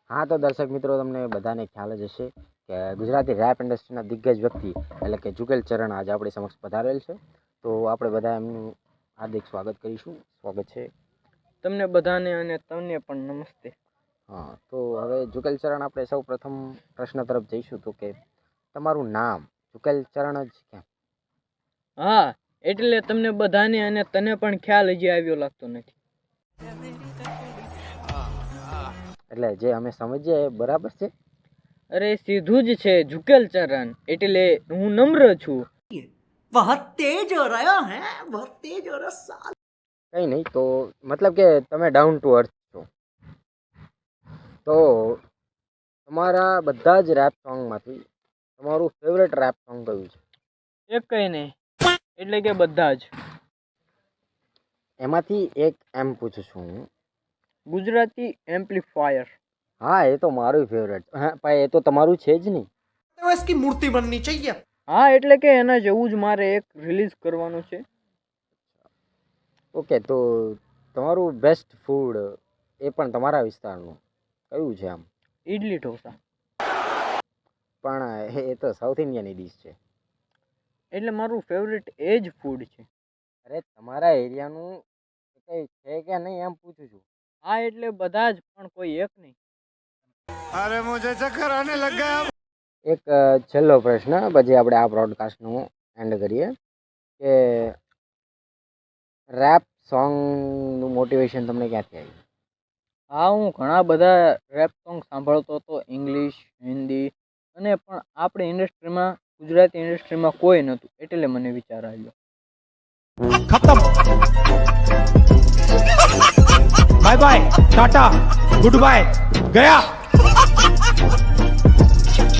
હા, તો દર્શક મિત્રો, તમને બધાને ખ્યાલ જ હશે કે ગુજરાતી રેપ ઇન્ડસ્ટ્રીના દિગ્ગજ વ્યક્તિ એટલે કે જુગલ ચરણ આજે આપણી સમક્ષ પધારેલ છે. તો આપણે બધા એમનું હાર્દિક સ્વાગત કરીશું. સ્વાગત છે તમને બધાને અને તમને પણ નમસ્તે. હા, તો હવે જુગલ ચરણ આપણે સૌ પ્રથમ પ્રશ્ન તરફ જઈશું. તો કે તમારું નામ જુગલ ચરણ જ કેમ? હા, એટલે તમને બધાને અને તને પણ ખ્યાલ હજી આવ્યો લાગતો નથી. એટલે જે અમે સમજીએ એ બરાબર છે. અરે સીધું જ છે, જુગલ ચરણ એટલે હું નમ્ર છું. बहुत तेज हो रहा है, बहुत तेज हो रहा। કંઈ નહીં, તો મતલબ કે તમે ડાઉન ટુ અર્થ છો. તો તમારા બધા જ રેપ સોંગમાંથી તમારું ફેવરેટ રેપ સોંગ કયું છે? એક કઈ નહીં, એટલે કે બધા જ. એમાંથી એક એમ પૂછું છું હું. ગુજરાતી એમ્પ્લીફાયર. હા, એ તો મારું ફેવરેટ. હા, પણ એ તો તમારું છે જ નહીં. तो इसकी मूर्ति बननी चाहिए। હા, એટલે કે એના જેવું જ મારે એક રિલીઝ કરવાનું છે. ઓકે, તો તમારું બેસ્ટ ફૂડ એ પણ તમારા વિસ્તારનું કયું છે આમ? ઇડલી ઢોસા. પણ એ તો સાઉથ ઇન્ડિયનની ડીશ છે. એટલે મારું ફેવરેટ એ જ ફૂડ છે. અરે, તમારા એરિયાનું કંઈ છે કે નહીં એમ પૂછું છું. હા, એટલે બધા જ, પણ કોઈ એક નહીં. अरे मुझे चक्कर आने लग गया। એક છેલ્લો પ્રશ્ન, પછી આપણે આ બ્રોડકાસ્ટનું એન્ડ કરીએ કે રેપ સોંગનું મોટિવેશન તમને ક્યાંથી આવ્યું? હા, હું ઘણા બધા રેપ સોંગ સાંભળતો હતો, ઇંગ્લિશ, હિન્દી, અને પણ આપણી ઇન્ડસ્ટ્રીમાં, ગુજરાતી ઇન્ડસ્ટ્રીમાં કોઈ નહોતું, એટલે મને વિચાર આવ્યો. खत्म। Bye bye, tata, goodbye, गया।